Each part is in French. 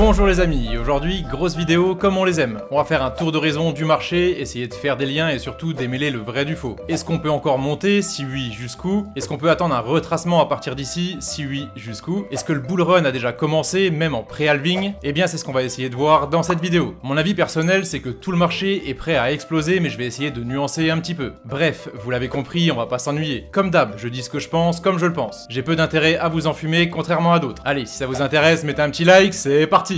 Bonjour les amis, aujourd'hui grosse vidéo comme on les aime. On va faire un tour d'horizon du marché, essayer de faire des liens et surtout démêler le vrai du faux. Est-ce qu'on peut encore monter? Si oui, jusqu'où? Est-ce qu'on peut attendre un retracement à partir d'ici? Si oui, jusqu'où? Est-ce que le bull run a déjà commencé, même en pré-halving? Eh bien c'est ce qu'on va essayer de voir dans cette vidéo. Mon avis personnel c'est que tout le marché est prêt à exploser, mais je vais essayer de nuancer un petit peu. Bref, vous l'avez compris, on va pas s'ennuyer. Comme d'hab, je dis ce que je pense comme je le pense. J'ai peu d'intérêt à vous enfumer contrairement à d'autres. Allez, si ça vous intéresse, mettez un petit like, c'est parti!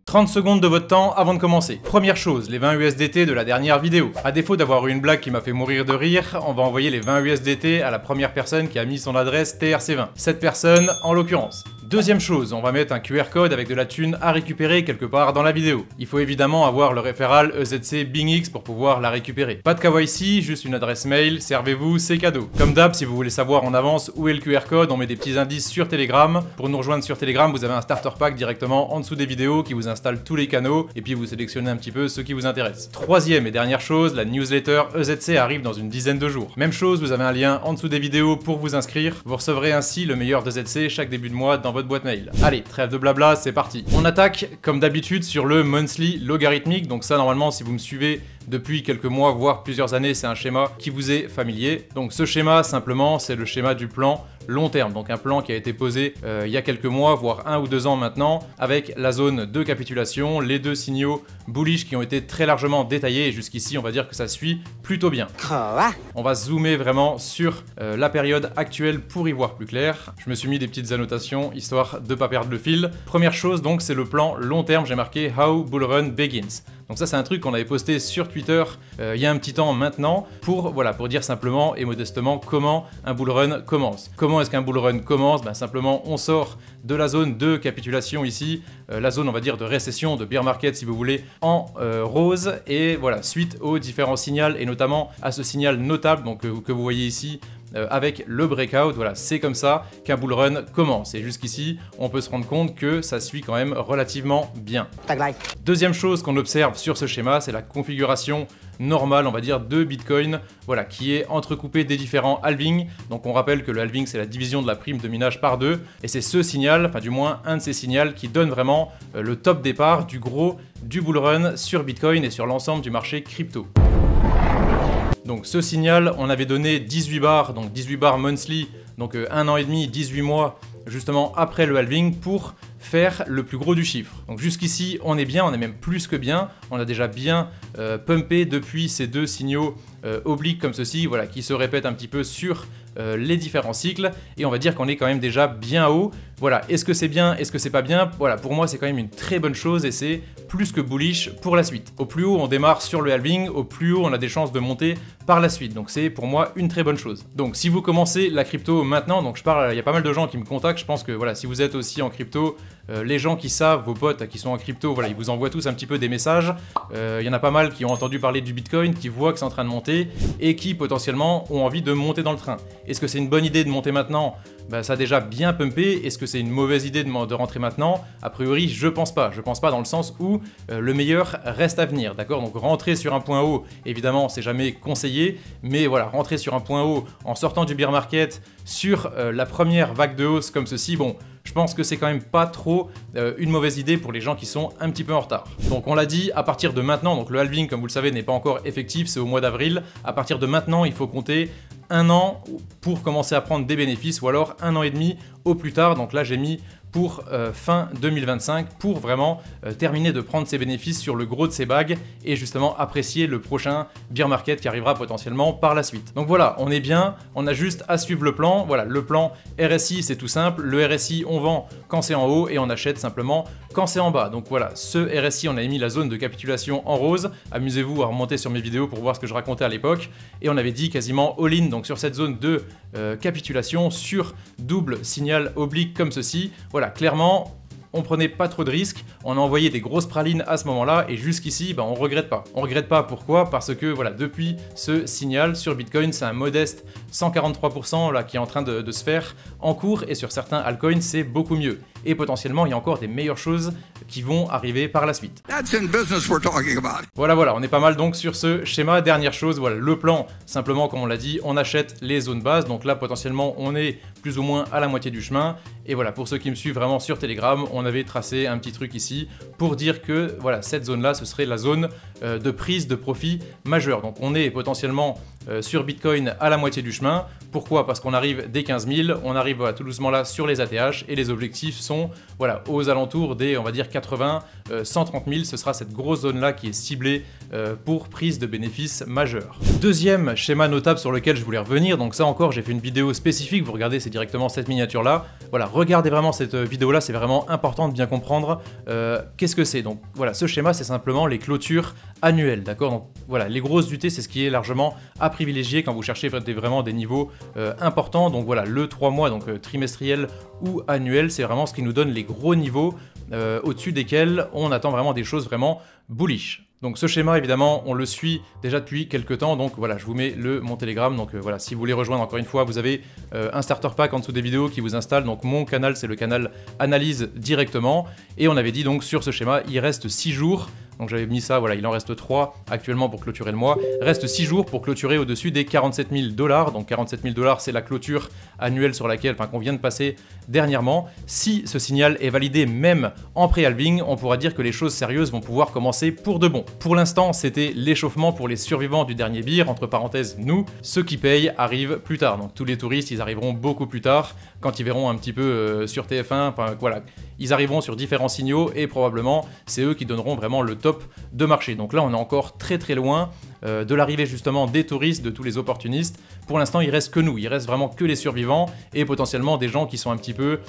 30 secondes de votre temps avant de commencer. Première chose, les 20 USDT de la dernière vidéo. À défaut d'avoir eu une blague qui m'a fait mourir de rire, on va envoyer les 20 USDT à la première personne qui a mis son adresse TRC20. Cette personne, en l'occurrence. Deuxième chose, on va mettre un QR code avec de la thune à récupérer quelque part dans la vidéo. Il faut évidemment avoir le référal EZC BingX pour pouvoir la récupérer. Pas de KYC, juste une adresse mail, servez-vous, c'est cadeau. Comme d'hab, si vous voulez savoir en avance où est le QR code, on met des petits indices sur Telegram. Pour nous rejoindre sur Telegram, vous avez un starter pack directement en dessous des vidéos qui vous installe tous les canaux et puis vous sélectionnez un petit peu ceux qui vous intéressent. Troisième et dernière chose, la newsletter EZC arrive dans une dizaine de jours. Même chose, vous avez un lien en dessous des vidéos pour vous inscrire. Vous recevrez ainsi le meilleur d'EZC chaque début de mois dans votre boîte mail. Allez, trêve de blabla, c'est parti. On attaque comme d'habitude sur le monthly logarithmique. Donc ça, normalement, si vous me suivez depuis quelques mois, voire plusieurs années, c'est un schéma qui vous est familier. Donc ce schéma, simplement, c'est le schéma du plan long terme. Donc un plan qui a été posé il y a quelques mois, voire 1 ou 2 ans maintenant, avec la zone de capitulation, les deux signaux bullish qui ont été très largement détaillés. Et jusqu'ici, on va dire que ça suit plutôt bien. On va zoomer vraiment sur la période actuelle pour y voir plus clair. Je me suis mis des petites annotations, histoire de pas perdre le fil. Première chose, donc, c'est le plan long terme. J'ai marqué « How Bull Run Begins ». Donc ça c'est un truc qu'on avait posté sur Twitter il y a un petit temps maintenant pour dire simplement et modestement comment un bull run commence. Comment est-ce qu'un bull run commence? Simplement on sort de la zone de capitulation ici, la zone on va dire de récession, de bear market si vous voulez, en rose, et voilà, suite aux différents signaux et notamment à ce signal notable donc, que vous voyez ici, avec le breakout. Voilà, c'est comme ça qu'un bull run commence. Et jusqu'ici, on peut se rendre compte que ça suit quand même relativement bien. Deuxième chose qu'on observe sur ce schéma, c'est la configuration normale, on va dire, de Bitcoin, voilà, qui est entrecoupée des différents halvings. Donc on rappelle que le halving, c'est la division de la prime de minage par 2, et c'est ce signal, enfin du moins un de ces signaux qui donne vraiment le top départ du gros du bull run sur Bitcoin et sur l'ensemble du marché crypto. Donc ce signal, on avait donné 18 bars, donc 18 bars monthly, donc 1 an et demi, 18 mois, justement après le halving, pour faire le plus gros du chiffre. Donc jusqu'ici, on est bien, on est même plus que bien, on a déjà bien pumpé depuis ces deux signaux obliques comme ceci, voilà, qui se répètent un petit peu sur les différents cycles, et on va dire qu'on est quand même déjà bien haut. Voilà, est-ce que c'est bien, est-ce que c'est pas bien? Voilà, pour moi c'est quand même une très bonne chose et c'est plus que bullish pour la suite. Au plus haut on démarre sur le halving, au plus haut on a des chances de monter par la suite, donc c'est pour moi une très bonne chose. Donc si vous commencez la crypto maintenant, donc je parle, il y a pas mal de gens qui me contactent, je pense que voilà, si vous êtes aussi en crypto, les gens qui savent, vos potes qui sont en crypto, voilà, ils vous envoient tous un petit peu des messages. Il y en a pas mal qui ont entendu parler du Bitcoin, qui voient que c'est en train de monter et qui potentiellement ont envie de monter dans le train. Est-ce que c'est une bonne idée de monter maintenant? Ça a déjà bien pumpé. Est-ce que c'est une mauvaise idée de rentrer maintenant? A priori, je pense pas. Je pense pas dans le sens où le meilleur reste à venir, d'accord? Donc rentrer sur un point haut, évidemment, c'est jamais conseillé, mais voilà, rentrer sur un point haut en sortant du bear market sur la première vague de hausse comme ceci, bon, je pense que c'est quand même pas trop une mauvaise idée pour les gens qui sont un petit peu en retard. Donc on l'a dit, à partir de maintenant, donc le halving comme vous le savez n'est pas encore effectif, c'est au mois d'avril. À partir de maintenant, il faut compter 1 an pour commencer à prendre des bénéfices, ou alors 1 an et demi au plus tard. Donc là j'ai mis pour fin 2025 pour vraiment terminer de prendre ses bénéfices sur le gros de ses bagues et justement apprécier le prochain bear market qui arrivera potentiellement par la suite. Donc voilà, on est bien, on a juste à suivre le plan. Voilà, le plan RSI c'est tout simple, le RSI on vend quand c'est en haut et on achète simplement quand c'est en bas. Donc voilà, ce RSI on avait mis la zone de capitulation en rose, amusez-vous à remonter sur mes vidéos pour voir ce que je racontais à l'époque, et on avait dit quasiment all-in donc sur cette zone de capitulation sur double signal oblique comme ceci. Voilà, clairement, on prenait pas trop de risques, on a envoyé des grosses pralines à ce moment-là et jusqu'ici, on regrette pas. On regrette pas, pourquoi? Parce que voilà, depuis ce signal sur Bitcoin, c'est un modeste 143% là qui est en train de se faire en cours, et sur certains altcoins, c'est beaucoup mieux. Et potentiellement, il y a encore des meilleures choses qui vont arriver par la suite. Voilà, on est pas mal donc sur ce schéma. Dernière chose, voilà, le plan, simplement comme on l'a dit, on achète les zones basses, donc là potentiellement on est plus ou moins à la moitié du chemin. Et voilà, pour ceux qui me suivent vraiment sur Telegram, on avait tracé un petit truc ici pour dire que voilà, cette zone-là, ce serait la zone de prise de profit majeure. Donc on est potentiellement sur Bitcoin à la moitié du chemin. Pourquoi? Parce qu'on arrive des 15 000, on arrive voilà, tout doucement là sur les ATH et les objectifs sont voilà, aux alentours des, on va dire, 80, 130 000. Ce sera cette grosse zone-là qui est ciblée pour prise de bénéfices majeurs. Deuxième schéma notable sur lequel je voulais revenir, donc ça encore, j'ai fait une vidéo spécifique, vous regardez, c'est directement cette miniature-là. Voilà, regardez vraiment cette vidéo-là, c'est vraiment important de bien comprendre qu'est-ce que c'est. Donc voilà, ce schéma, c'est simplement les clôtures annuelles, d'accord? Donc voilà, les grosses UT, c'est ce qui est largement à privilégier quand vous cherchez vraiment des niveaux importants. Donc voilà, le 3 mois, donc trimestriel ou annuel, c'est vraiment ce qui nous donne les gros niveaux au-dessus desquels on attend vraiment des choses vraiment bullish. Donc ce schéma, évidemment, on le suit déjà depuis quelques temps, donc voilà, je vous mets mon Telegram, donc voilà, si vous voulez rejoindre, encore une fois, vous avez un starter pack en dessous des vidéos qui vous installe, donc mon canal, c'est le canal analyse directement, et on avait dit donc sur ce schéma, il reste 6 jours, donc j'avais mis ça, voilà, il en reste 3 actuellement pour clôturer le mois, reste 6 jours pour clôturer au-dessus des 47 000 $, donc 47 000 $, c'est la clôture annuelle sur laquelle, enfin qu'on vient de passer dernièrement. Si ce signal est validé même en pré-halving, on pourra dire que les choses sérieuses vont pouvoir commencer pour de bon. Pour l'instant, c'était l'échauffement pour les survivants du dernier bear, entre parenthèses nous, ceux qui payent arrivent plus tard, donc tous les touristes, ils arriveront beaucoup plus tard, quand ils verront un petit peu sur TF1, enfin voilà, ils arriveront sur différents signaux et probablement c'est eux qui donneront vraiment le top de marché. Donc là on est encore très loin de l'arrivée justement des touristes, de tous les opportunistes. Pour l'instant il reste que nous, il reste vraiment que les survivants et potentiellement des gens qui sont un petit peu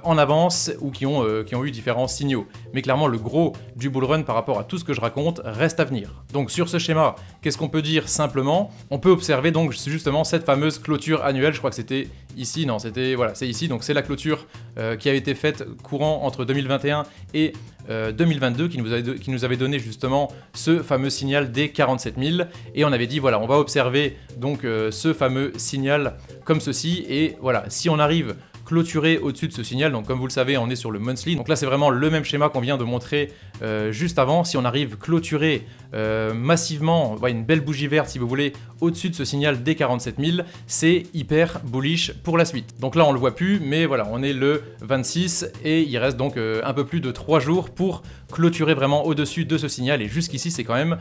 en avance ou qui ont eu différents signaux. Mais clairement le gros du bullrun par rapport à tout ce que je raconte reste à venir. Donc sur ce schéma, qu'est-ce qu'on peut dire simplement? On peut observer donc justement cette fameuse clôture annuelle, je crois que c'était ici, non c'était, voilà, c'est ici, donc c'est la clôture qui a été faite courant entre 2021 et 2022 qui nous avait donné justement ce fameux signal des 47 000 et on avait dit voilà on va observer donc ce fameux signal comme ceci et voilà si on arrive clôturer au-dessus de ce signal, donc comme vous le savez on est sur le monthly, donc là c'est vraiment le même schéma qu'on vient de montrer juste avant, si on arrive clôturer massivement, une belle bougie verte si vous voulez, au-dessus de ce signal des 47 000, c'est hyper bullish pour la suite. Donc là on le voit plus, mais voilà, on est le 26 et il reste donc un peu plus de 3 jours pour clôturer vraiment au-dessus de ce signal et jusqu'ici c'est quand même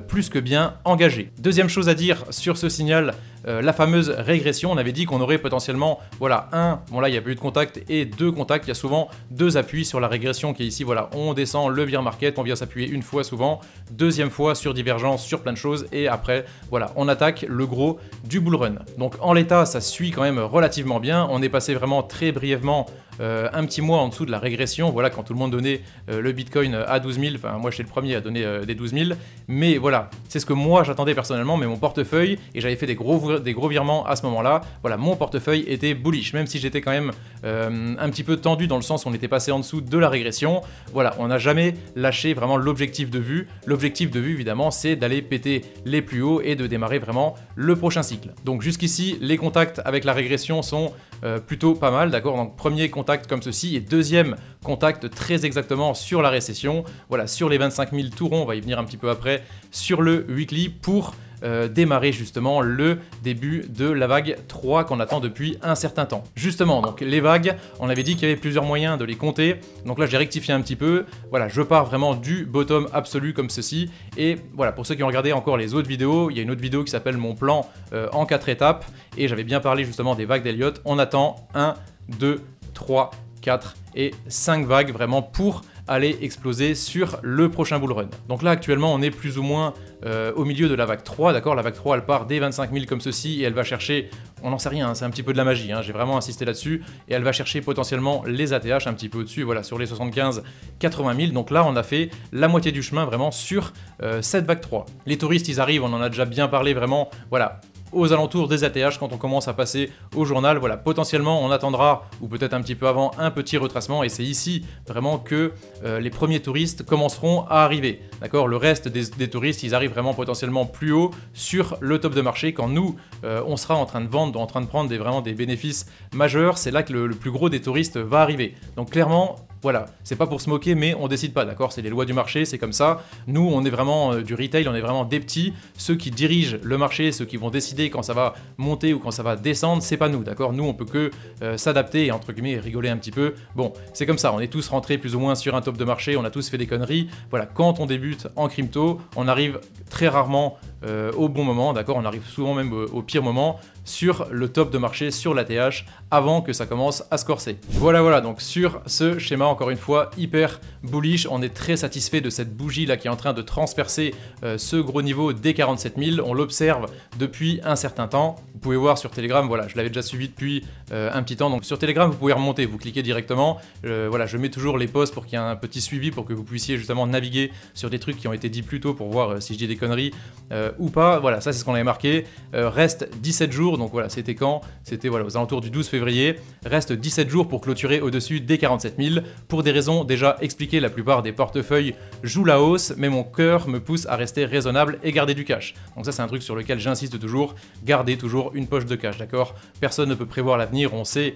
plus que bien engagé. Deuxième chose à dire sur ce signal, la fameuse régression, on avait dit qu'on aurait potentiellement, voilà, bon là il n'y a pas eu de contact et 2 contacts, il y a souvent 2 appuis sur la régression qui est ici, voilà, on descend le bear market, on vient s'appuyer une fois souvent, deuxième fois sur divergence, sur plein de choses et après, voilà, on attaque le gros du bullrun. Donc en l'état, ça suit quand même relativement bien, on est passé vraiment très brièvement un petit mois en dessous de la régression, voilà, quand tout le monde donnait le Bitcoin à 12 000, enfin moi j'étais le premier à donner des 12 000, mais voilà, c'est ce que moi j'attendais personnellement, mais mon portefeuille, et j'avais fait des gros virements à ce moment-là, voilà, mon portefeuille était bullish, même si j'étais quand même un petit peu tendu dans le sens où on était passé en dessous de la régression, voilà, on n'a jamais lâché vraiment l'objectif de vue. L'objectif de vue évidemment c'est d'aller péter les plus hauts et de démarrer vraiment le prochain cycle. Donc jusqu'ici les contacts avec la régression sont plutôt pas mal, d'accord, donc premier contact comme ceci et deuxième contact très exactement sur la récession, voilà, sur les 25 000 tourons, on va y venir un petit peu après, sur le weekly pour démarrer justement le début de la vague 3 qu'on attend depuis un certain temps. Justement, donc les vagues, on avait dit qu'il y avait plusieurs moyens de les compter, donc là j'ai rectifié un petit peu, voilà, je pars vraiment du bottom absolu comme ceci, et voilà, pour ceux qui ont regardé encore les autres vidéos, il y a une autre vidéo qui s'appelle mon plan en 4 étapes, et j'avais bien parlé justement des vagues d'Elliott, on attend 1, 2, 3, 4 et 5 vagues vraiment pour aller exploser sur le prochain bullrun. Donc là actuellement on est plus ou moins au milieu de la vague 3, d'accord, la vague 3 elle part des 25 000 comme ceci et elle va chercher, on n'en sait rien, hein, c'est un petit peu de la magie, hein, j'ai vraiment insisté là-dessus, et elle va chercher potentiellement les ATH un petit peu au-dessus, voilà, sur les 75 80 000, donc là on a fait la moitié du chemin vraiment sur cette vague 3. Les touristes ils arrivent, on en a déjà bien parlé vraiment, voilà, aux alentours des ATH quand on commence à passer au journal, voilà, potentiellement on attendra, ou peut-être un petit peu avant, un petit retracement, et c'est ici vraiment que les premiers touristes commenceront à arriver, d'accord. Le reste des touristes, ils arrivent vraiment potentiellement plus haut sur le top de marché, quand nous, on sera en train de vendre, en train de prendre vraiment des bénéfices majeurs, c'est là que le plus gros des touristes va arriver. Donc clairement, Voilà, c'est pas pour se moquer, mais on décide pas, d'accord? C'est les lois du marché, c'est comme ça. Nous, on est vraiment du retail, on est vraiment des petits. Ceux qui dirigent le marché, ceux qui vont décider quand ça va monter ou quand ça va descendre, c'est pas nous, d'accord? Nous, on peut que s'adapter et entre guillemets rigoler un petit peu. Bon, c'est comme ça, on est tous rentrés plus ou moins sur un top de marché, on a tous fait des conneries. Voilà, quand on débute en crypto, on arrive très rarement au bon moment, d'accord? On arrive souvent même au pire moment sur le top de marché, sur l'ATH, avant que ça commence à se corser. Voilà, donc sur ce schéma, encore une fois, hyper bullish, on est très satisfait de cette bougie là qui est en train de transpercer ce gros niveau des 47 000, on l'observe depuis un certain temps. Vous pouvez voir sur Telegram, voilà, je l'avais déjà suivi depuis un petit temps, donc sur Telegram vous pouvez remonter, vous cliquez directement, voilà, je mets toujours les posts pour qu'il y ait un petit suivi, pour que vous puissiez justement naviguer sur des trucs qui ont été dits plus tôt pour voir si je dis des conneries ou pas. Voilà, ça c'est ce qu'on avait marqué, reste 17 jours, donc voilà, c'était quand? C'était voilà, aux alentours du 12 février, reste 17 jours pour clôturer au-dessus des 47 000, pour des raisons déjà expliquées, la plupart des portefeuilles jouent la hausse, mais mon cœur me pousse à rester raisonnable et garder du cash. Donc ça c'est un truc sur lequel j'insiste toujours, garder toujours une poche de cash, d'accord? Personne ne peut prévoir l'avenir, on sait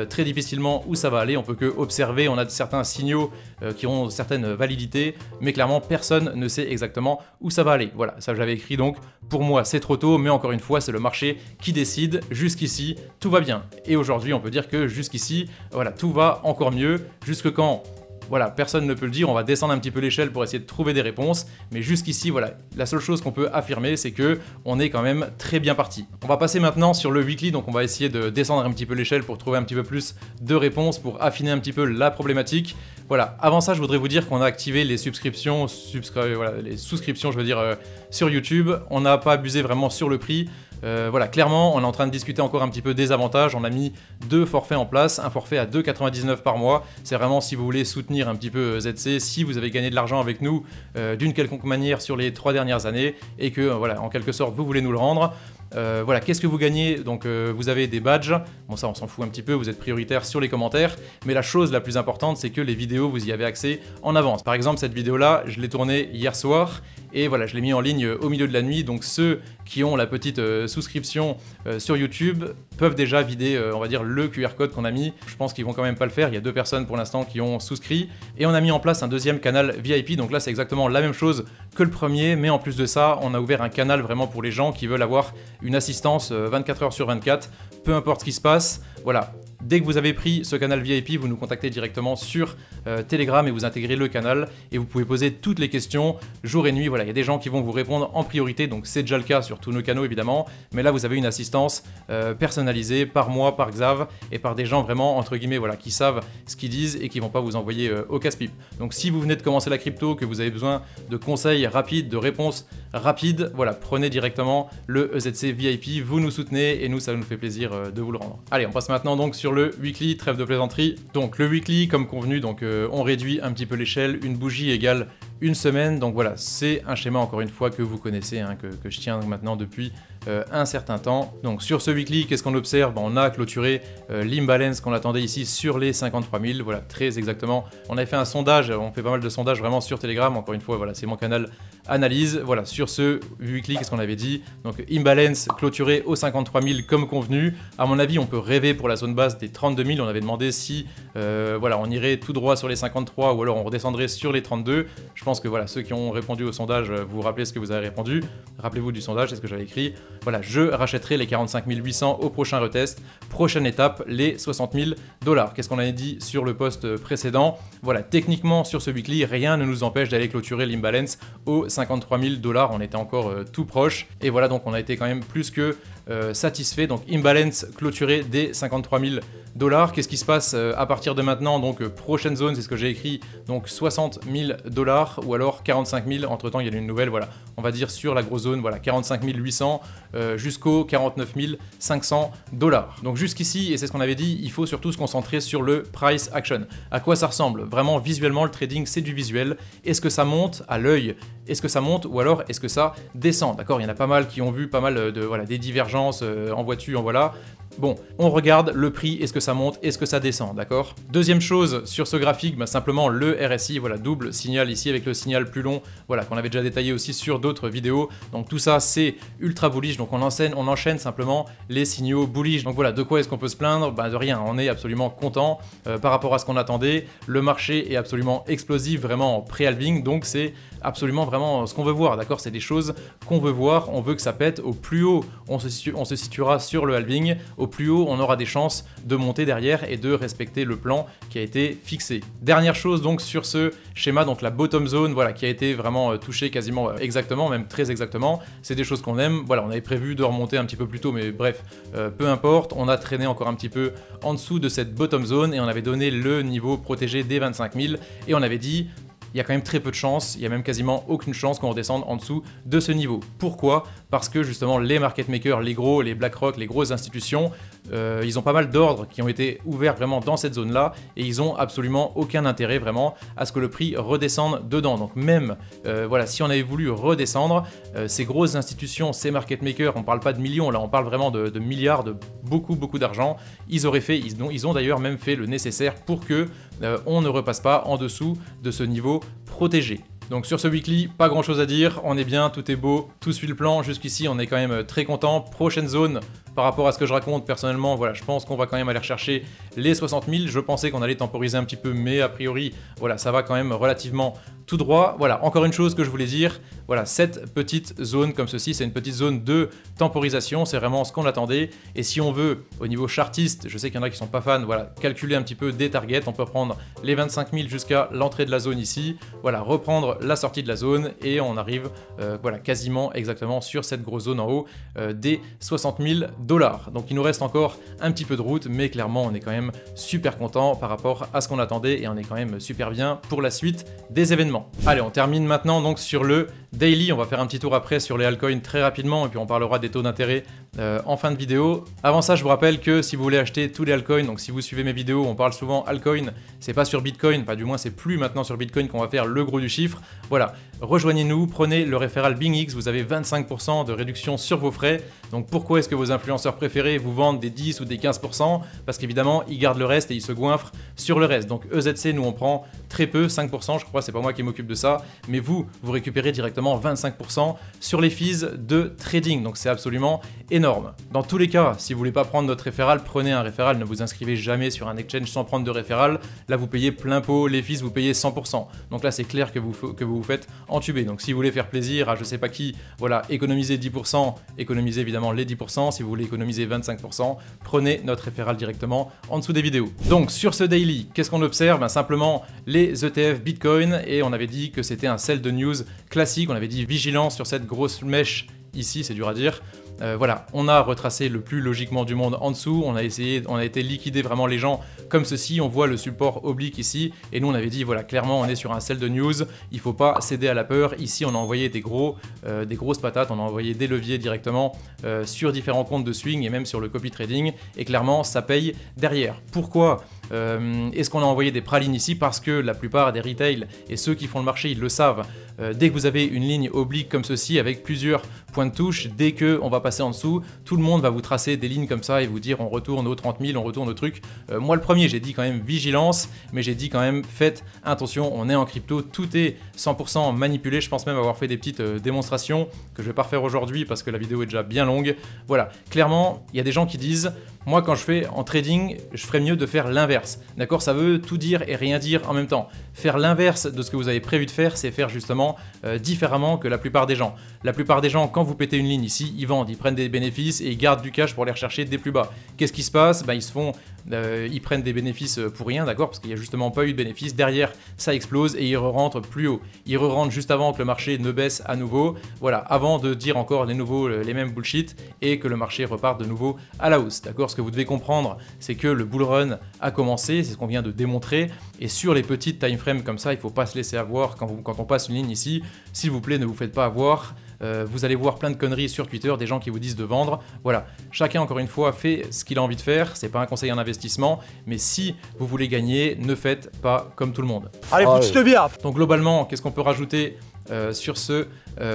très difficilement où ça va aller, on peut que observer, on a certains signaux qui ont certaines validités, mais clairement personne ne sait exactement où ça va aller. Voilà, ça j'avais écrit, donc pour moi c'est trop tôt, mais encore une fois c'est le marché qui décide. Jusqu'ici tout va bien, et aujourd'hui on peut dire que jusqu'ici voilà, tout va encore mieux. Jusque quand? Voilà, personne ne peut le dire, on va descendre un petit peu l'échelle pour essayer de trouver des réponses, mais jusqu'ici, voilà, la seule chose qu'on peut affirmer, c'est que on est quand même très bien parti. On va passer maintenant sur le weekly, donc on va essayer de descendre un petit peu l'échelle pour trouver un petit peu plus de réponses, pour affiner un petit peu la problématique. Voilà, avant ça, je voudrais vous dire qu'on a activé les subscriptions, les souscriptions, je veux dire, sur YouTube. On n'a pas abusé vraiment sur le prix. Voilà, clairement, on est en train de discuter encore un petit peu des avantages. On a mis 2 forfaits en place, un forfait à 2,99 par mois. C'est vraiment si vous voulez soutenir un petit peu ZC, si vous avez gagné de l'argent avec nous d'une quelconque manière sur les 3 dernières années et que, voilà, en quelque sorte, vous voulez nous le rendre. Voilà, qu'est-ce que vous gagnez? Donc vous avez des badges, bon ça on s'en fout un petit peu, vous êtes prioritaire sur les commentaires, mais la chose la plus importante c'est que les vidéos vous y avez accès en avance. Par exemple cette vidéo là, je l'ai tournée hier soir et voilà, je l'ai mis en ligne au milieu de la nuit, donc ceux qui ont la petite souscription sur YouTube peuvent déjà vider, on va dire, le QR code qu'on a mis. Je pense qu'ils vont quand même pas le faire, il y a 2 personnes pour l'instant qui ont souscrit, et on a mis en place un deuxième canal VIP, donc là c'est exactement la même chose que le premier, mais en plus de ça, on a ouvert un canal vraiment pour les gens qui veulent avoir une assistance 24 heures sur 24, peu importe ce qui se passe, voilà. Dès que vous avez pris ce canal VIP, vous nous contactez directement sur Telegram et vous intégrez le canal et vous pouvez poser toutes les questions jour et nuit. Voilà, il y a des gens qui vont vous répondre en priorité, donc c'est déjà le cas sur tous nos canaux évidemment, mais là vous avez une assistance personnalisée par moi, par Xav et par des gens vraiment entre guillemets voilà, qui savent ce qu'ils disent et qui vont pas vous envoyer au casse-pipe. Donc si vous venez de commencer la crypto, que vous avez besoin de conseils rapides, de réponses rapides, voilà, prenez directement le EZC VIP, vous nous soutenez et nous ça nous fait plaisir de vous le rendre. Allez, on passe maintenant donc sur le weekly, trêve de plaisanterie. Donc le weekly, comme convenu, donc on réduit un petit peu l'échelle, une bougie égale une semaine, donc voilà, c'est un schéma encore une fois que vous connaissez, hein, que je tiens maintenant depuis un certain temps. Donc sur ce weekly, qu'est-ce qu'on observe? On a clôturé l'imbalance qu'on attendait ici sur les 53 000, voilà, très exactement. On avait fait un sondage, on fait pas mal de sondages vraiment sur Telegram, encore une fois, voilà, c'est mon canal analyse. Voilà, sur ce weekly, qu'est-ce qu'on avait dit? Donc imbalance clôturé aux 53 000 comme convenu. À mon avis, on peut rêver pour la zone basse des 32 000. On avait demandé si voilà, on irait tout droit sur les 53 ou alors on redescendrait sur les 32. Je pense que voilà, ceux qui ont répondu au sondage, vous vous rappelez ce que vous avez répondu. Rappelez-vous du sondage, c'est ce que j'avais écrit. Voilà, je rachèterai les 45 800 au prochain retest. Prochaine étape, les 60 000 $. Qu'est-ce qu'on avait dit sur le post précédent? Voilà, techniquement sur ce weekly, rien ne nous empêche d'aller clôturer l'imbalance aux 53 000 $. On était encore tout proche. Et voilà, donc on a été quand même plus que satisfait. Donc imbalance clôturé des 53 000 $. Qu'est-ce qui se passe à partir de maintenant? Donc prochaine zone, c'est ce que j'ai écrit, donc 60 000 $ ou alors 45 000. Entre temps il y a une nouvelle, voilà, on va dire sur la grosse zone, voilà, 45 800 jusqu'aux 49 500 $. Donc jusqu'ici, et c'est ce qu'on avait dit, il faut surtout se concentrer sur le price action. À quoi ça ressemble? Vraiment visuellement, le trading c'est du visuel. Est-ce que ça monte à l'œil? Est-ce que ça monte ou alors est-ce que ça descend? D'accord, il y en a pas mal qui ont vu pas mal de voilà, des divergences en voiture, voilà. Bon, on regarde le prix, est-ce que ça monte, est-ce que ça descend, d'accord? Deuxième chose, sur ce graphique, bah, simplement le RSI, voilà, double signal ici avec le signal plus long, voilà, qu'on avait déjà détaillé aussi sur d'autres vidéos. Donc tout ça, c'est ultra bullish, donc on enchaîne simplement les signaux bullish. Donc voilà, de quoi est-ce qu'on peut se plaindre? Bah de rien, on est absolument content par rapport à ce qu'on attendait. Le marché est absolument explosif, vraiment en pré-halving, donc c'est absolument vraiment ce qu'on veut voir, d'accord? C'est des choses qu'on veut voir, on veut que ça pète. Au plus haut, on se situera sur le halving, au plus haut, on aura des chances de monter derrière et de respecter le plan qui a été fixé. Dernière chose donc sur ce schéma, donc la bottom zone, voilà, qui a été vraiment touchée quasiment exactement, même très exactement. C'est des choses qu'on aime. Voilà, on avait prévu de remonter un petit peu plus tôt, mais bref, peu importe. On a traîné encore un petit peu en dessous de cette bottom zone et on avait donné le niveau protégé des 25 000 et on avait dit il y a quand même très peu de chance, il y a même quasiment aucune chance qu'on redescende en dessous de ce niveau. Pourquoi? Parce que justement les market makers, les gros, les BlackRock, les grosses institutions, ils ont pas mal d'ordres qui ont été ouverts vraiment dans cette zone-là et ils ont absolument aucun intérêt vraiment à ce que le prix redescende dedans. Donc même, voilà, si on avait voulu redescendre, ces grosses institutions, ces market makers, on parle pas de millions, là on parle vraiment de milliards, de beaucoup d'argent, ils ont d'ailleurs même fait le nécessaire pour que on ne repasse pas en dessous de ce niveau protégé. Donc sur ce weekly, pas grand chose à dire, on est bien, tout est beau, tout suit le plan, jusqu'ici on est quand même très content. Prochaine zone, par rapport à ce que je raconte personnellement, voilà, je pense qu'on va quand même aller rechercher les 60 000, je pensais qu'on allait temporiser un petit peu, mais a priori, voilà, ça va quand même relativement tout droit. Voilà, encore une chose que je voulais dire, voilà, cette petite zone comme ceci, c'est une petite zone de temporisation, c'est vraiment ce qu'on attendait, et si on veut, au niveau chartiste, je sais qu'il y en a qui sont pas fans, voilà, calculer un petit peu des targets, on peut prendre les 25 000 jusqu'à l'entrée de la zone ici, voilà, reprendre la sortie de la zone, et on arrive, voilà, quasiment exactement sur cette grosse zone en haut des 60 000 $. Donc il nous reste encore un petit peu de route, mais clairement on est quand même super content par rapport à ce qu'on attendait, et on est quand même super bien pour la suite des événements. Allez, on termine maintenant donc sur le daily, on va faire un petit tour après sur les altcoins très rapidement, et puis on parlera des taux d'intérêt en fin de vidéo. Avant ça, je vous rappelle que si vous voulez acheter tous les altcoins, donc si vous suivez mes vidéos, on parle souvent altcoin, c'est pas sur Bitcoin, enfin du moins c'est plus maintenant sur Bitcoin qu'on va faire le gros du chiffre. Voilà, rejoignez-nous, prenez le référal BingX, vous avez 25% de réduction sur vos frais. Donc pourquoi est-ce que vos influenceurs préférés vous vendent des 10 ou des 15%? Parce qu'évidemment, ils gardent le reste et ils se goinfrent sur le reste. Donc EZC, nous on prend très peu, 5%, je crois, c'est pas moi qui m'occupe de ça, mais vous récupérez directement 25% sur les fees de trading, donc c'est absolument énorme. Dans tous les cas, si vous voulez pas prendre notre référal, prenez un référal, ne vous inscrivez jamais sur un exchange sans prendre de référal. Là, vous payez plein pot, les fees, vous payez 100%. Donc là, c'est clair que vous vous faites entuber. Donc si vous voulez faire plaisir à je sais pas qui, voilà, économisez 10%, économisez évidemment les 10%. Si vous voulez économiser 25%, prenez notre référal directement en dessous des vidéos. Donc sur ce daily, qu'est-ce qu'on observe? Ben, simplement les ETF Bitcoin, et on avait dit que c'était un sell de news classique, on avait dit vigilance sur cette grosse mèche ici, c'est dur à dire. Voilà, on a retracé le plus logiquement du monde en dessous, on a été liquider vraiment les gens comme ceci, on voit le support oblique ici, et nous on avait dit voilà, clairement on est sur un sell de news, il faut pas céder à la peur. Ici on a envoyé des grosses patates, on a envoyé des leviers directement sur différents comptes de swing et même sur le copy trading, et clairement ça paye derrière. Pourquoi est-ce qu'on a envoyé des pralines ici? Parce que la plupart des retail et ceux qui font le marché, ils le savent. Dès que vous avez une ligne oblique comme ceci avec plusieurs points de touche, dès que on va passer en dessous, tout le monde va vous tracer des lignes comme ça et vous dire on retourne aux 30 000, on retourne au truc. Moi le premier, j'ai dit quand même vigilance, mais j'ai dit quand même faites attention, on est en crypto, tout est 100% manipulé. Je pense même avoir fait des petites démonstrations que je vais pas refaire aujourd'hui parce que la vidéo est déjà bien longue. Voilà, clairement, il y a des gens qui disent moi quand je fais en trading, je ferais mieux de faire l'inverse. D'accord, ça veut tout dire et rien dire en même temps. Faire l'inverse de ce que vous avez prévu de faire, c'est faire justement différemment que la plupart des gens. La plupart des gens, quand vous pétez une ligne ici, ils vendent, ils prennent des bénéfices et ils gardent du cash pour aller rechercher des plus bas. Qu'est-ce qui se passe? Ben, ils prennent des bénéfices pour rien, d'accord, parce qu'il n'y a justement pas eu de bénéfices. Derrière, ça explose et ils re-rentrent plus haut. Ils re-rentrent juste avant que le marché ne baisse à nouveau. Voilà, avant de dire encore les mêmes bullshit et que le marché reparte de nouveau à la hausse. D'accord, ce que vous devez comprendre, c'est que le bull run a commencé, c'est ce qu'on vient de démontrer. Et sur les petites time frames comme ça, il ne faut pas se laisser avoir quand on passe une ligne ici. S'il vous plaît, ne vous faites pas avoir. Vous allez voir plein de conneries sur Twitter, des gens qui vous disent de vendre. Voilà, chacun encore une fois fait ce qu'il a envie de faire, c'est pas un conseil en investissement, mais si vous voulez gagner, ne faites pas comme tout le monde. Allez, petite bière. Donc globalement, qu'est-ce qu'on peut rajouter sur ce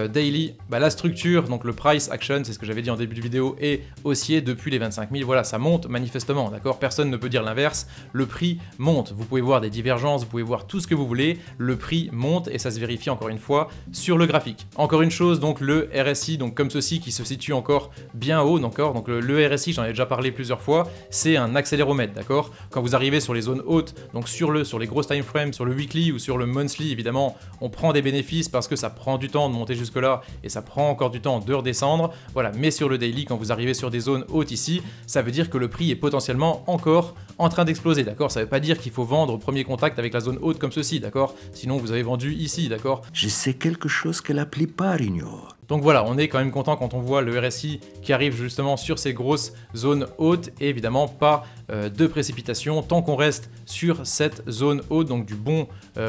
daily, la structure, donc le price action, c'est ce que j'avais dit en début de vidéo, est haussier depuis les 25 000. Voilà, ça monte manifestement, d'accord? Personne ne peut dire l'inverse. Le prix monte. Vous pouvez voir des divergences, vous pouvez voir tout ce que vous voulez. Le prix monte et ça se vérifie encore une fois sur le graphique. Encore une chose, donc le RSI, donc comme ceci, qui se situe encore bien haut, d'accord? Donc le RSI, j'en ai déjà parlé plusieurs fois, c'est un accéléromètre, d'accord? Quand vous arrivez sur les zones hautes, donc sur les grosses time frames, sur le weekly ou sur le monthly, évidemment, on prend des bénéfices parce que ça prend du temps de monter jusque là et ça prend encore du temps de redescendre, voilà. Mais sur le daily, quand vous arrivez sur des zones hautes ici, ça veut dire que le prix est potentiellement encore en train d'exploser, d'accord? Ça veut pas dire qu'il faut vendre au premier contact avec la zone haute comme ceci, d'accord? Sinon vous avez vendu ici, d'accord? Je sais quelque chose que la plupart ignorent. Donc voilà, on est quand même content quand on voit le RSI qui arrive justement sur ces grosses zones hautes et évidemment pas de précipitation tant qu'on reste sur cette zone haute, donc du bon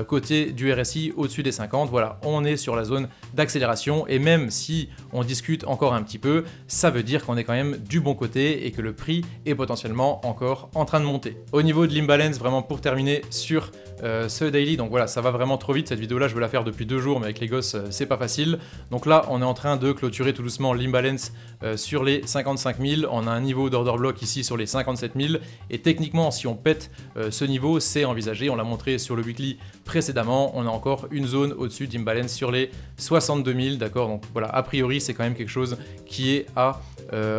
côté du RSI au-dessus des 50. Voilà, on est sur la zone d'accélération et même si on discute encore un petit peu, ça veut dire qu'on est quand même du bon côté et que le prix est potentiellement encore en train de monter. Au niveau de l'imbalance, vraiment pour terminer sur ce daily, donc voilà, ça va vraiment trop vite. Cette vidéo là je veux la faire depuis 2 jours mais avec les gosses c'est pas facile. Donc là on est en train de clôturer tout doucement l'imbalance sur les 55 000. On a un niveau d'order block ici sur les 57 000 et techniquement si on pète ce niveau c'est envisagé, on l'a montré sur le weekly précédemment, on a encore une zone au-dessus d'imbalance sur les 62 000, d'accord? Donc voilà, a priori c'est quand même quelque chose qui est à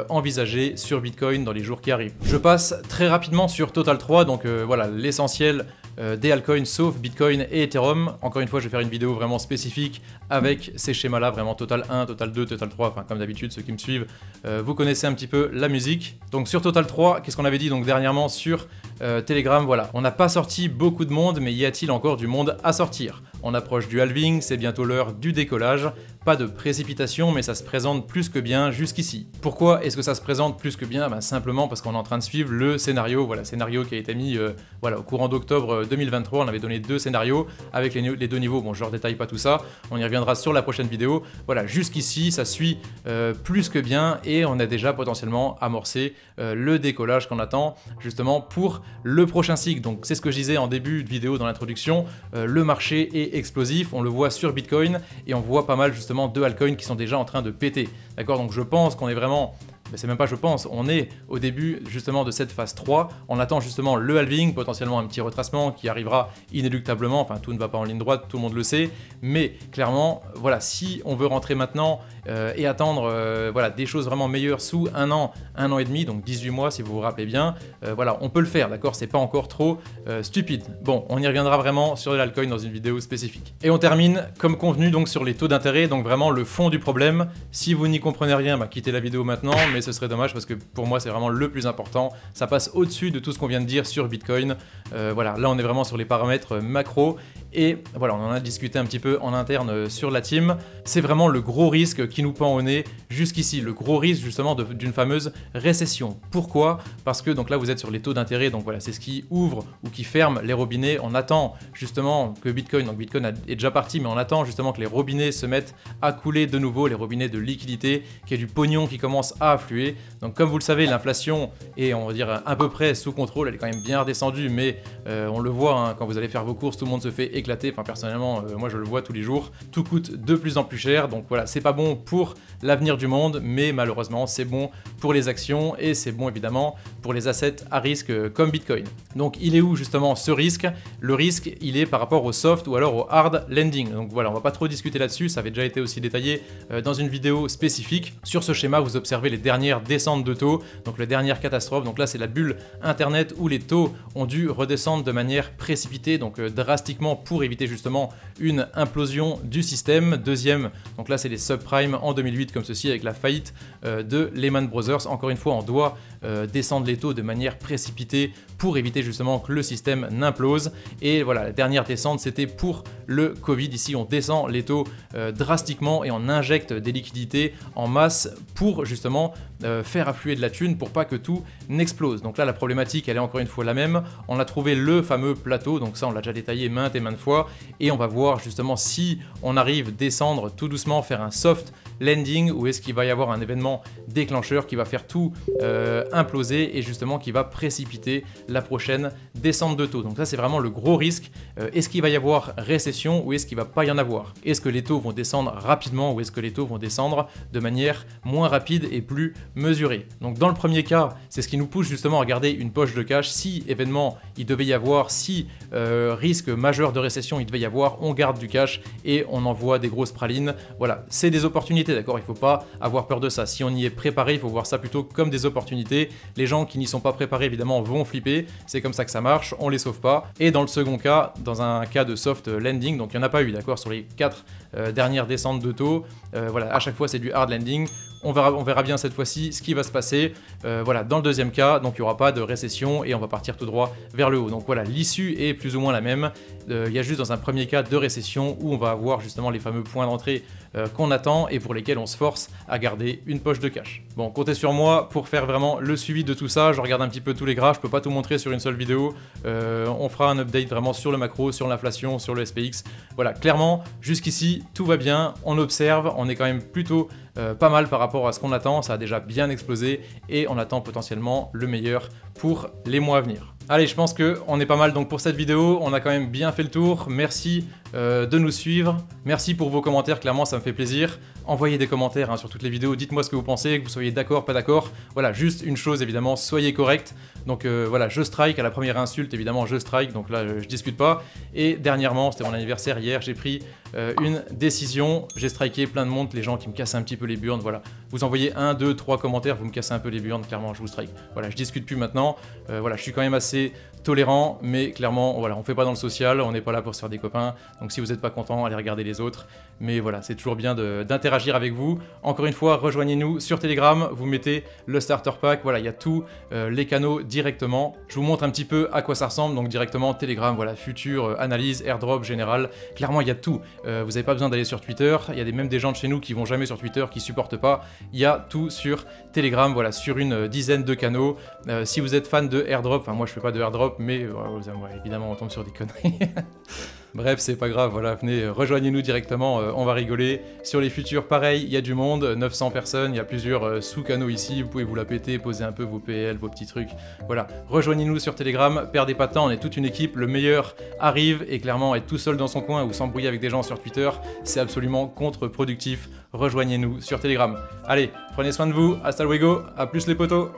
envisager sur Bitcoin dans les jours qui arrivent. Je passe très rapidement sur Total 3, donc voilà l'essentiel des altcoins sauf Bitcoin et Ethereum. Encore une fois, je vais faire une vidéo vraiment spécifique avec ces schémas-là, vraiment Total 1, Total 2, Total 3, enfin comme d'habitude, ceux qui me suivent, vous connaissez un petit peu la musique. Donc sur Total 3, qu'est-ce qu'on avait dit donc dernièrement sur Telegram? Voilà, on n'a pas sorti beaucoup de monde, mais y a-t-il encore du monde à sortir? On approche du halving, c'est bientôt l'heure du décollage. Pas de précipitation, mais ça se présente plus que bien jusqu'ici. Pourquoi est-ce que ça se présente plus que bien? Simplement parce qu'on est en train de suivre le scénario, voilà, scénario qui a été mis voilà, au courant d'octobre 2023. On avait donné 2 scénarios avec les 2 niveaux. Bon, je ne redétaille pas tout ça, on y reviendra sur la prochaine vidéo. Voilà, jusqu'ici, ça suit plus que bien et on a déjà potentiellement amorcé le décollage qu'on attend justement pour le prochain cycle. Donc c'est ce que je disais en début de vidéo dans l'introduction, le marché est explosif, on le voit sur Bitcoin et on voit pas mal justement de altcoins qui sont déjà en train de péter. D'accord, donc je pense qu'on est vraiment... c'est même pas je pense, on est au début justement de cette phase 3, on attend justement le halving, potentiellement un petit retracement qui arrivera inéluctablement, enfin tout ne va pas en ligne droite, tout le monde le sait, mais clairement, voilà, si on veut rentrer maintenant et attendre voilà, des choses vraiment meilleures sous un an et demi, donc 18 mois si vous vous rappelez bien, voilà, on peut le faire, d'accord, c'est pas encore trop stupide. Bon, on y reviendra vraiment sur l'altcoin dans une vidéo spécifique. Et on termine comme convenu donc sur les taux d'intérêt, donc vraiment le fond du problème. Si vous n'y comprenez rien, quittez la vidéo maintenant, mais ce serait dommage parce que pour moi c'est vraiment le plus important, ça passe au-dessus de tout ce qu'on vient de dire sur Bitcoin. Voilà, là on est vraiment sur les paramètres macro et voilà, on en a discuté un petit peu en interne sur la team. C'est vraiment le gros risque qui nous pend au nez jusqu'ici, le gros risque justement d'une fameuse récession. Pourquoi? Parce que donc là vous êtes sur les taux d'intérêt, donc voilà, c'est ce qui ouvre ou qui ferme les robinets. On attend justement que Bitcoin, donc Bitcoin est déjà parti, mais on attend justement que les robinets se mettent à couler de nouveau, les robinets de liquidité, qu'il y ait du pognon qui commence à affluer. Donc comme vous le savez, l'inflation est, on va dire, à peu près sous contrôle, elle est quand même bien redescendue, mais on le voit, hein, quand vous allez faire vos courses, tout le monde se fait éclater. Enfin personnellement, moi je le vois tous les jours, tout coûte de plus en plus cher, donc voilà, c'est pas bon pour l'avenir du monde, mais malheureusement c'est bon pour les actions et c'est bon évidemment pour les assets à risque comme Bitcoin. Donc il est où justement ce risque? Le risque, il est par rapport au soft ou alors au hard landing. Donc voilà, on va pas trop discuter là-dessus, ça avait déjà été aussi détaillé dans une vidéo spécifique. Sur ce schéma, vous observez les dernières descentes de taux, donc les dernières catastrophes. Donc là, c'est la bulle internet où les taux ont dû redescendre de manière précipitée, donc drastiquement pour éviter justement une implosion du système. Deuxième, donc là, c'est les subprimes en 2008 comme ceci avec la faillite de Lehman Brothers. Encore une fois, on doit descendre les taux de manière précipitée pour éviter justement que le système n'implose. Et voilà, la dernière descente, c'était pour le Covid. Ici, on descend les taux drastiquement et on injecte des liquidités en masse pour justement faire affluer de la thune pour pas que tout n'explose. Donc là, la problématique, elle est encore une fois la même. On a trouvé le fameux plateau, donc ça, on l'a déjà détaillé maintes et maintes fois. Et on va voir justement si on arrive à descendre tout doucement, faire un soft landing ou est-ce qu'il va y avoir un événement déclencheur qui va faire tout imploser et justement qui va précipiter la prochaine descente de taux. Donc ça c'est vraiment le gros risque. Est-ce qu'il va y avoir récession ou est-ce qu'il va pas y en avoir? Est-ce que les taux vont descendre rapidement ou est-ce que les taux vont descendre de manière moins rapide et plus mesurée? Donc dans le premier cas, c'est ce qui nous pousse justement à garder une poche de cash. Si événement il devait y avoir, si risque majeur de récession il devait y avoir, on garde du cash et on envoie des grosses pralines. Voilà, c'est des opportunités, d'accord? Il faut pas avoir peur de ça. Si on y est préparé, il faut voir ça plutôt comme des opportunités. Les gens qui n'y sont pas préparés évidemment vont flipper, c'est comme ça que ça marche, on les sauve pas. Et dans le second cas, dans un cas de soft landing, donc il n'y en a pas eu, d'accord, sur les 4 dernières descentes de taux, voilà, à chaque fois c'est du hard landing. On verra bien cette fois-ci ce qui va se passer. Voilà, dans le deuxième cas, donc il n'y aura pas de récession et on va partir tout droit vers le haut. Donc voilà, l'issue est plus ou moins la même. Il y a juste dans un premier cas de récession où on va avoir justement les fameux points d'entrée qu'on attend et pour lesquels on se force à garder une poche de cash. Bon, comptez sur moi pour faire vraiment le suivi de tout ça. Je regarde un petit peu tous les graphes, je peux pas tout montrer sur une seule vidéo. On fera un update vraiment sur le macro, sur l'inflation, sur le SPX. Voilà, clairement, jusqu'ici, tout va bien. On observe, on est quand même plutôt pas mal par rapport à ce qu'on attend. Ça a déjà bien explosé et on attend potentiellement le meilleur pour les mois à venir. Allez, je pense qu'on est pas mal donc pour cette vidéo, on a quand même bien fait le tour. Merci de nous suivre, merci pour vos commentaires, clairement ça me fait plaisir. Envoyez des commentaires hein, sur toutes les vidéos, dites-moi ce que vous pensez, que vous soyez d'accord, pas d'accord. Voilà, juste une chose évidemment, soyez correct. Donc voilà, je strike, à la première insulte évidemment je strike, donc là je discute pas. Et dernièrement, c'était mon anniversaire hier, j'ai pris une décision, j'ai striké plein de monde, les gens qui me cassaient un petit peu les burnes, voilà. Vous envoyez 1, 2, 3 commentaires, vous me cassez un peu les burnes, clairement je vous strike. Voilà, je discute plus maintenant, voilà, je suis quand même assez tolérant, mais clairement, voilà, on fait pas dans le social, on n'est pas là pour se faire des copains, donc si vous n'êtes pas content, allez regarder les autres, mais voilà, c'est toujours bien d'interagir avec vous. Encore une fois, rejoignez-nous sur Telegram, vous mettez le starter pack, voilà, il y a tous les canaux directement. Je vous montre un petit peu à quoi ça ressemble, donc directement Telegram, voilà, futur, analyse, airdrop, général, clairement il y a tout. Vous n'avez pas besoin d'aller sur Twitter, il y a même des gens de chez nous qui vont jamais sur Twitter, qui supportent pas, il y a tout sur Telegram, voilà, sur une dizaine de canaux. Si vous êtes fan de airdrop, enfin moi je fais pas de airdrop, mais ouais, évidemment on tombe sur des conneries. Bref, c'est pas grave, voilà, venez, rejoignez-nous directement, on va rigoler. Sur les futurs, pareil, il y a du monde, 900 personnes, il y a plusieurs sous-canaux ici, vous pouvez vous la péter, poser un peu vos PL, vos petits trucs. Voilà, rejoignez-nous sur Telegram, perdez pas de temps, on est toute une équipe, le meilleur arrive, et clairement, être tout seul dans son coin ou s'embrouiller avec des gens sur Twitter, c'est absolument contre-productif. Rejoignez-nous sur Telegram. Allez, prenez soin de vous, hasta luego, à plus les potos.